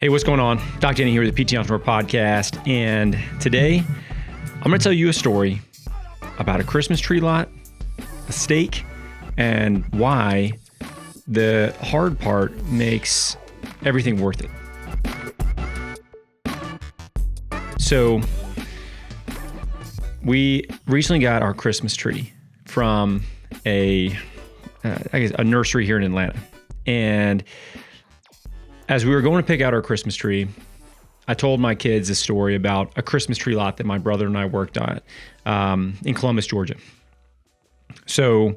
Hey, what's going on? Dr. Danny here with the PT Entrepreneur Podcast. And today I'm going to tell you a story about a Christmas tree lot, a steak, and why the hard part makes everything worth it. So we recently got our Christmas tree from a nursery here in Atlanta. And as we were going to pick out our Christmas tree, I told my kids this story about a Christmas tree lot that my brother and I worked on in Columbus, Georgia. So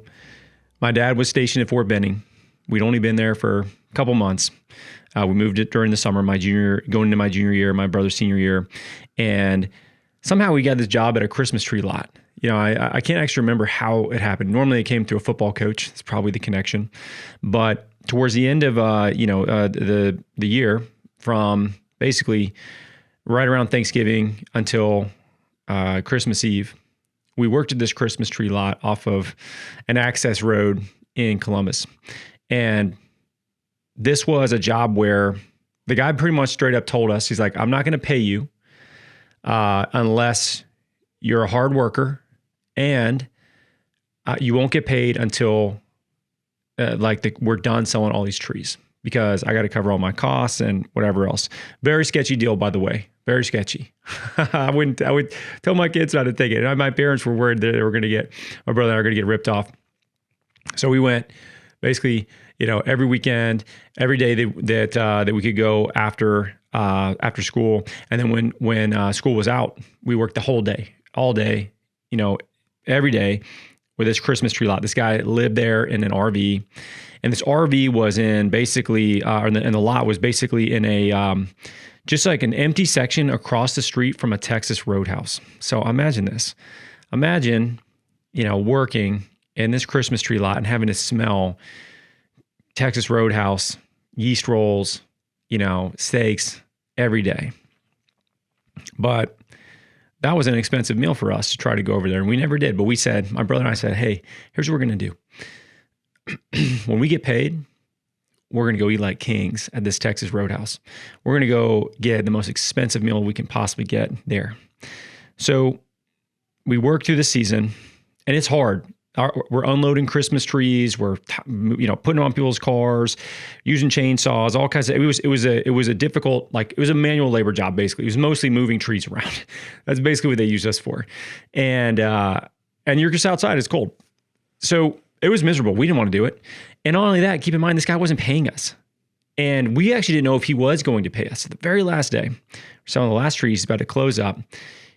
my dad was stationed at Fort Benning. We'd only been there for a couple months. We moved it during the summer, going into my junior year, my brother's senior year. And somehow we got this job at a Christmas tree lot. You know, I can't actually remember how it happened. Normally it came through a football coach. That's probably the connection. But towards the end of the year, from basically right around Thanksgiving until Christmas Eve, we worked at this Christmas tree lot off of an access road in Columbus. And this was a job where the guy pretty much straight up told us, he's like, I'm not going to pay you unless you're a hard worker, and you won't get paid until we're done selling all these trees, because I got to cover all my costs and whatever else. Very sketchy deal, by the way. Very sketchy. I would tell my kids not to take it. And my parents were worried that they were going to my brother and I were going to get ripped off. So we went basically, every weekend, every day that we could go after school. And then when school was out, we worked the whole day, all day, every day with this Christmas tree lot. This guy lived there in an RV, and this RV was in basically, and the lot was basically in a, just like an empty section across the street from a Texas Roadhouse. So imagine this. Imagine, working in this Christmas tree lot and having to smell Texas Roadhouse, yeast rolls, steaks every day. But that was an expensive meal for us to try to go over there. And we never did. But my brother and I said, hey, here's what we're going to do. When we get paid, we're going to go eat like kings at this Texas Roadhouse. We're going to go get the most expensive meal we can possibly get there. So we work through the season, and it's hard. We're unloading Christmas trees. We're, putting them on people's cars, using chainsaws, all kinds of. It was a difficult, it was a manual labor job. Basically, it was mostly moving trees around. That's basically what they used us for. And you're just outside. It's cold, so it was miserable. We didn't want to do it. And not only that, keep in mind this guy wasn't paying us, and we actually didn't know if he was going to pay us. The very last day, we're selling the last trees, about to close up.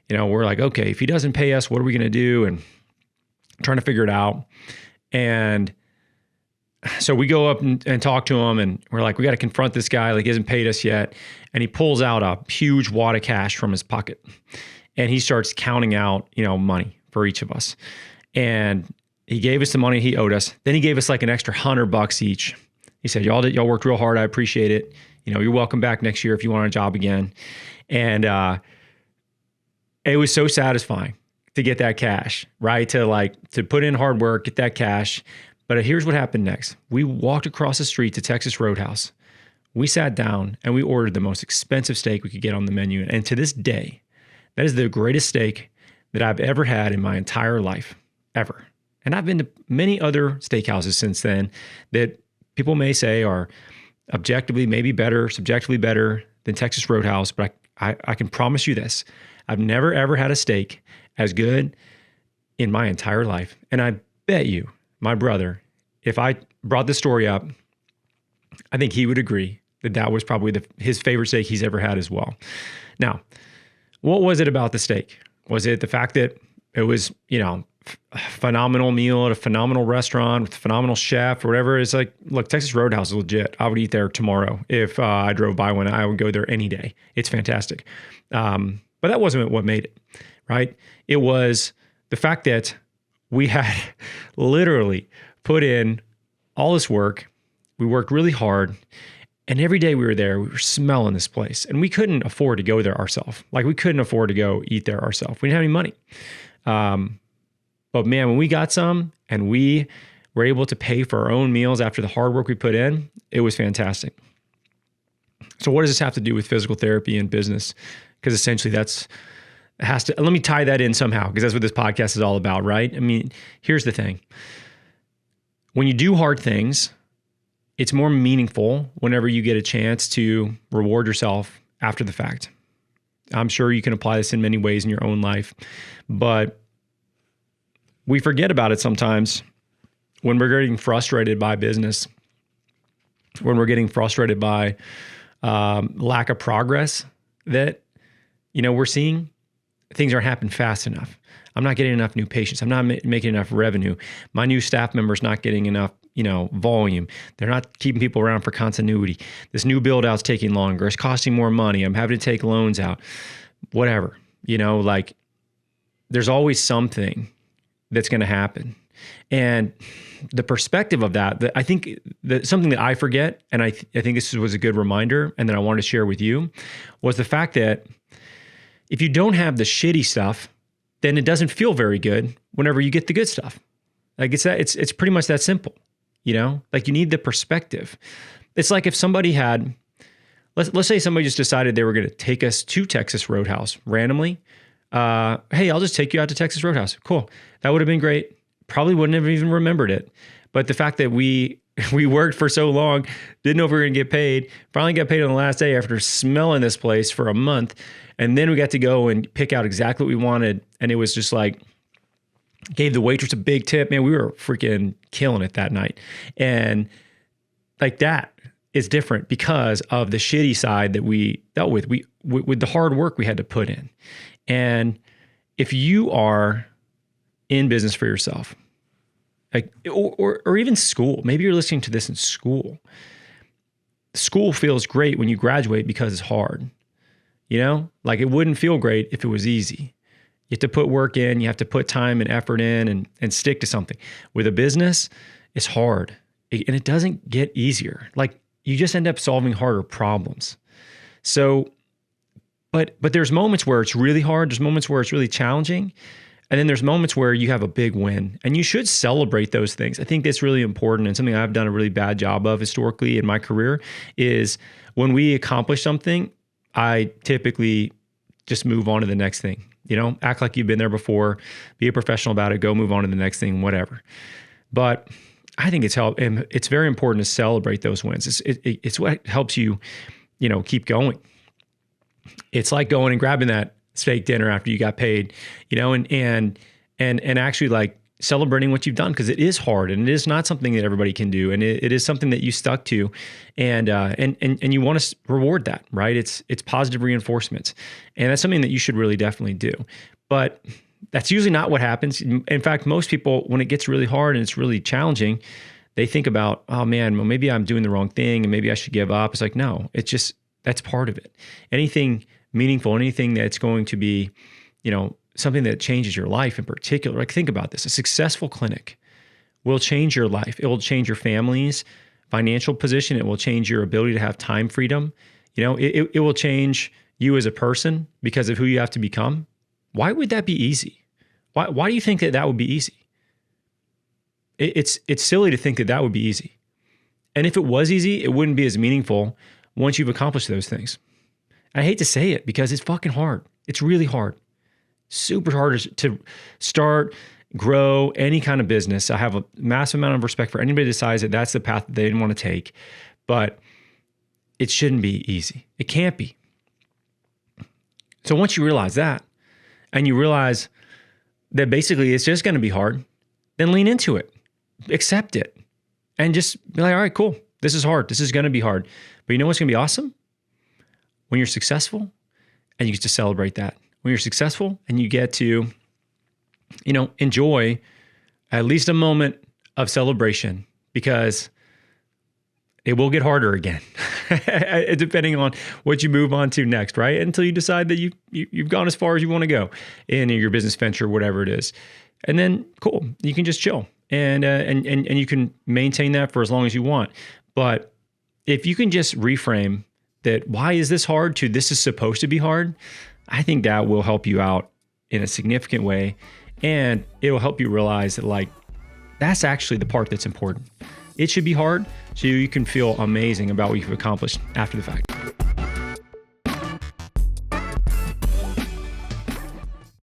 We're like, okay, if he doesn't pay us, what are we going to do? And trying to figure it out. And so we go up and talk to him, and we're like, we got to confront this guy. He hasn't paid us yet. And he pulls out a huge wad of cash from his pocket, and he starts counting out, money for each of us. And he gave us the money he owed us. Then he gave us an extra $100 each. He said, y'all worked real hard. I appreciate it. You're welcome back next year if you want a job again. And it was so satisfying to get that cash, right? To put in hard work, get that cash. But here's what happened next. We walked across the street to Texas Roadhouse. We sat down and we ordered the most expensive steak we could get on the menu. And to this day, that is the greatest steak that I've ever had in my entire life, ever. And I've been to many other steakhouses since then that people may say are objectively maybe better, subjectively better than Texas Roadhouse. But I can promise you this. I've never, ever had a steak as good in my entire life. And I bet you, my brother, if I brought this story up, I think he would agree that was probably his favorite steak he's ever had as well. Now, what was it about the steak? Was it the fact that it was, a phenomenal meal at a phenomenal restaurant with a phenomenal chef or whatever? It's look, Texas Roadhouse is legit. I would eat there tomorrow. If I drove by one, I would go there any day. It's fantastic. But that wasn't what made it, right? It was the fact that we had literally put in all this work. We worked really hard. And every day we were there, we were smelling this place. And we couldn't afford to go there ourselves. We couldn't afford to go eat there ourselves. We didn't have any money. But man, when we got some and we were able to pay for our own meals after the hard work we put in, it was fantastic. So what does this have to do with physical therapy and business? Because essentially let me tie that in somehow, because that's what this podcast is all about, right? I mean, here's the thing. When you do hard things, it's more meaningful whenever you get a chance to reward yourself after the fact. I'm sure you can apply this in many ways in your own life, but we forget about it sometimes when we're getting frustrated by business, when we're getting frustrated by lack of progress that, we're seeing. Things aren't happening fast enough. I'm not getting enough new patients. I'm not making enough revenue. My new staff member's not getting enough, volume. They're not keeping people around for continuity. This new build out's taking longer. It's costing more money. I'm having to take loans out, whatever, there's always something that's going to happen. And the perspective of that I think that something that I forget, and I think this was a good reminder and that I wanted to share with you, was the fact that if you don't have the shitty stuff, then it doesn't feel very good whenever you get the good stuff. Like it's pretty much that simple, like you need the perspective. It's like if somebody had, let's say somebody just decided they were going to take us to Texas Roadhouse randomly. Hey, I'll just take you out to Texas Roadhouse. Cool. That would have been great. Probably wouldn't have even remembered it. But the fact that we worked for so long, didn't know if we were going to get paid, finally got paid on the last day after smelling this place for a month. And then we got to go and pick out exactly what we wanted. And it was just like, gave the waitress a big tip. Man, we were freaking killing it that night. And like that is different because of the shitty side that we dealt with, with the hard work we had to put in. And if you are in business for yourself, like, or even school, maybe you're listening to this in school. School feels great when you graduate because it's hard. Like it wouldn't feel great if it was easy. You have to put work in, you have to put time and effort in and stick to something. With a business, it's hard and it doesn't get easier. Like you just end up solving harder problems. So, but there's moments where it's really hard. There's moments where it's really challenging. And then there's moments where you have a big win and you should celebrate those things. I think that's really important, and something I've done a really bad job of historically in my career is when we accomplish something, I typically just move on to the next thing. Act like you've been there before, be a professional about it, go move on to the next thing, whatever. But I think it's very important to celebrate those wins. It's what helps you, keep going. It's like going and grabbing that steak dinner after you got paid, and actually like celebrating what you've done, because it is hard and it is not something that everybody can do, and it is something that you stuck to, and you want to reward that, right? It's positive reinforcements, and that's something that you should really definitely do. But that's usually not what happens. In fact, most people, when it gets really hard and it's really challenging, they think about, oh man, well maybe I'm doing the wrong thing and maybe I should give up. It's like, no, it's just, that's part of it. Anything meaningful, anything that's going to be, something that changes your life in particular. Like think about this, a successful clinic will change your life. It will change your family's financial position. It will change your ability to have time freedom. It will change you as a person because of who you have to become. Why would that be easy? Why do you think that would be easy? It's silly to think that would be easy. And if it was easy, it wouldn't be as meaningful once you've accomplished those things. I hate to say it because it's fucking hard. It's really hard. Super hard to start, grow any kind of business. I have a massive amount of respect for anybody who decides that that's the path that they didn't want to take, but it shouldn't be easy. It can't be. So once you realize that, and you realize that basically it's just going to be hard, then lean into it, accept it, and just be like, all right, cool. This is hard. This is going to be hard. But you know what's going to be awesome? When you're successful and you get to celebrate that. When you're successful and you get to, enjoy at least a moment of celebration, because it will get harder again, depending on what you move on to next, right? Until you decide that you've gone as far as you want to go in your business venture, whatever it is. And then cool, you can just chill and you can maintain that for as long as you want. But if you can just reframe that, why is this hard, to this is supposed to be hard, I think that will help you out in a significant way. And it will help you realize that that's actually the part that's important. It should be hard so you can feel amazing about what you've accomplished after the fact.